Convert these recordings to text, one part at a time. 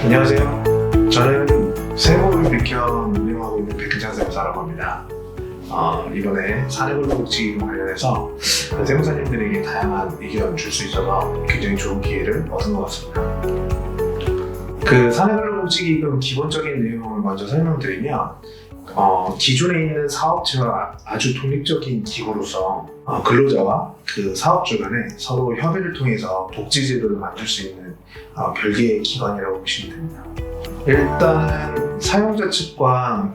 안녕하세요. 저는 세무를 비켜 운영하고 있는 백근창 세무사라고 합니다. 이번에 사내근로복지기금 관련해서 세무사님들에게 다양한 의견 줄 수 있어서 굉장히 좋은 기회를 얻은 것 같습니다. 사내근로복지기금 기본적인 내용을 먼저 설명드리면 기존에 있는 사업체와 아주 독립적인 기구로서 근로자와 그 사업주 간에 서로 협의를 통해서 복지제도를 만들 수 있는 별개의 기관이라고 보시면 됩니다. 일단은 사용자 측과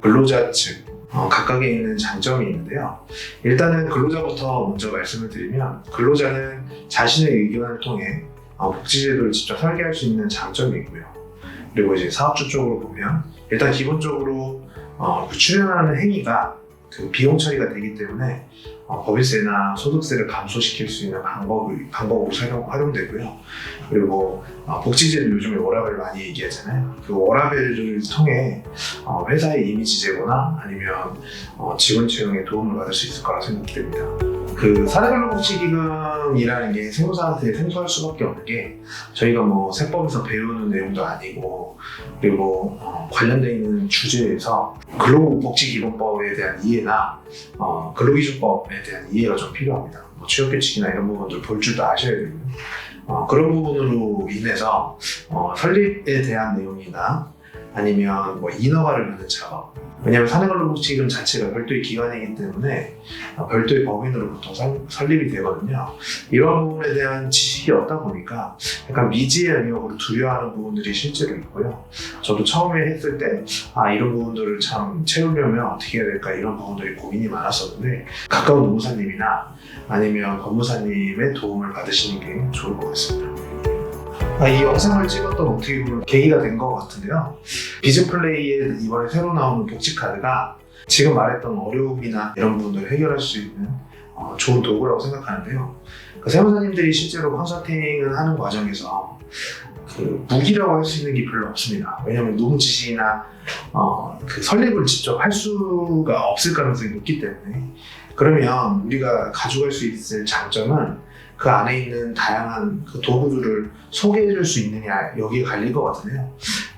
근로자 측 각각에 있는 장점이 있는데요. 일단은 근로자부터 먼저 말씀을 드리면, 근로자는 자신의 의견을 통해 복지제도를 직접 설계할 수 있는 장점이 있고요. 그리고 이제 사업주 쪽으로 보면 일단 기본적으로 출연하는 행위가 비용 처리가 되기 때문에 법인세나 소득세를 감소시킬 수 있는 방법으로 활용되고요. 그리고 복지제도 요즘에 워라밸 많이 얘기하잖아요. 그 워라밸을 통해 회사의 이미지 제고나 아니면 직원 채용에 도움을 받을 수 있을 거라 생각됩니다. 사내근로복지기금이라는 게 세무사한테 생소할 수밖에 없는 게, 저희가 세법에서 배우는 내용도 아니고, 그리고 관련되어 있는 주제에서 근로복지기본법에 대한 이해나 근로기준법에 대한 이해가 좀 필요합니다. 취업규칙이나 이런 부분들 볼 줄도 아셔야 되고요. 그런 부분으로 인해서 설립에 대한 내용이나 아니면 인허가를 하는 작업, 왜냐하면 사내근로복지기금 자체가 별도의 기관이기 때문에 별도의 법인으로 보통 설립이 되거든요. 이런 부분에 대한 지식이 없다 보니까 약간 미지의 영역으로 두려워하는 부분들이 실제로 있고요. 저도 처음에 했을 때 이런 부분들을 참 채우려면 어떻게 해야 될까, 이런 부분들이 고민이 많았었는데, 가까운 노무사님이나 아니면 법무사님의 도움을 받으시는 게 좋을 것 같습니다. 이 영상을 찍었던 어떻게 보면 계기가 된 것 같은데요. 비즈플레이에 이번에 새로 나오는 복지카드가 지금 말했던 어려움이나 이런 부분들을 해결할 수 있는 좋은 도구라고 생각하는데요. 세무사님들이 실제로 컨설팅을 하는 과정에서 무기라고 할 수 있는 게 별로 없습니다. 왜냐하면 노무지시나 설립을 직접 할 수가 없을 가능성이 높기 때문에. 그러면 우리가 가져갈 수 있을 장점은 그 안에 있는 다양한 도구들을 소개해 줄 수 있느냐, 여기에 갈릴 것 같은데요.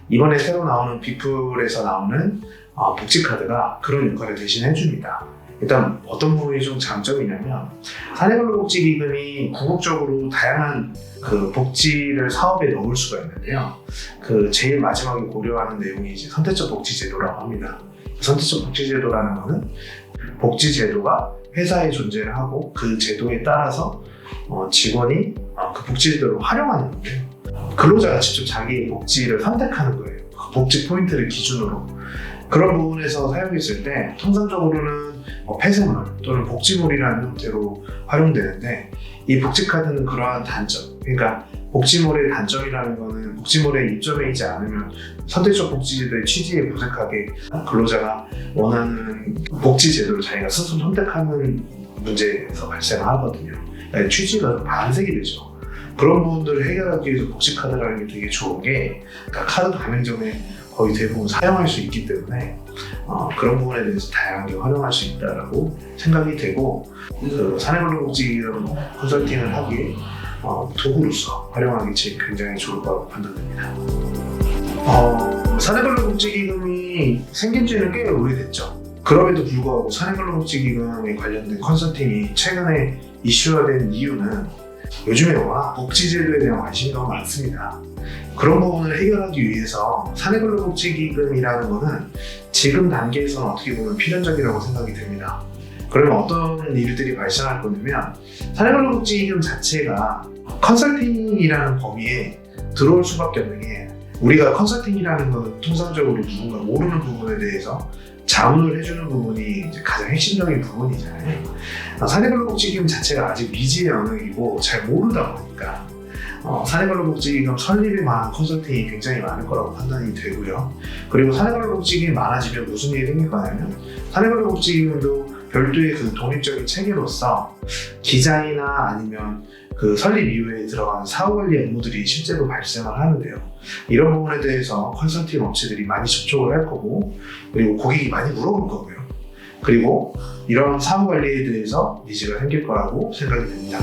이번에 새로 나오는 비플에서 나오는 복지카드가 그런 역할을 대신해 줍니다. 일단 어떤 부분이 좀 장점이냐면, 사내근로복지기금이 궁극적으로 다양한 복지를 사업에 넣을 수가 있는데요. 제일 마지막에 고려하는 내용이 이제 선택적 복지제도라고 합니다. 선택적 복지제도라는 것은 복지제도가 회사에 존재를 하고 그 제도에 따라서 직원이 그 복지제도를 활용하는 건데요. 근로자가 직접 자기의 복지를 선택하는 거예요. 그 복지 포인트를 기준으로. 그런 부분에서 사용했을 때 통상적으로는 폐쇄물 또는 복지몰이라는 형태로 활용되는데, 이 복지카드는 그러한 단점, 그러니까 복지몰의 단점이라는 거는 복지몰에 입점해 있지 않으면 선택적 복지제도의 취지에 무색하게 근로자가 원하는 복지제도를 자기가 스스로 선택하는 문제에서 발생하거든요. 취지가 좀 반색이 되죠. 그런 부분들을 해결하기 위해서 복지카드라는 게 되게 좋은 게, 카드 가맹 전에 거의 대부분 사용할 수 있기 때문에 그런 부분에 대해서 다양하게 활용할 수 있다고 생각이 되고, 사내근로복지기금 컨설팅을 하기에 도구로서 활용하기 굉장히 좋을 거라고 판단됩니다. 사내근로복지기금이 생긴 지는 꽤 오래됐죠. 그럼에도 불구하고 사내근로복지기금에 관련된 컨설팅이 최근에 이슈화된 이유는 요즘에 워낙 복지제도에 대한 관심이 너무 많습니다. 그런 부분을 해결하기 위해서 사내근로복지기금이라는 것은 지금 단계에서는 어떻게 보면 필연적이라고 생각이 됩니다. 그러면 어떤 일들이 발생할 거냐면, 사내근로복지기금 자체가 컨설팅이라는 범위에 들어올 수밖에 없는 게, 우리가 컨설팅이라는 건 통상적으로 누군가 모르는 부분에 대해서 자문을 해주는 부분이 이제 가장 핵심적인 부분이잖아요. 사내근로복지기금 자체가 아직 미지의 영역이고 잘 모르다 보니까 사내근로복지기금 설립에 관한 컨설팅이 굉장히 많을 거라고 판단이 되고요. 그리고 사내근로복지기금이 많아지면 무슨 일이 생길 거냐면, 사내근로복지기금도 별도의 독립적인 체계로서 디자인이나 아니면 설립 이후에 들어가는 사후관리 업무들이 실제로 발생을 하는데요. 이런 부분에 대해서 컨설팅 업체들이 많이 접촉을 할 거고, 그리고 고객이 많이 물어볼 거고요. 그리고 이런 사후관리에 대해서 니즈가 생길 거라고 생각이 됩니다.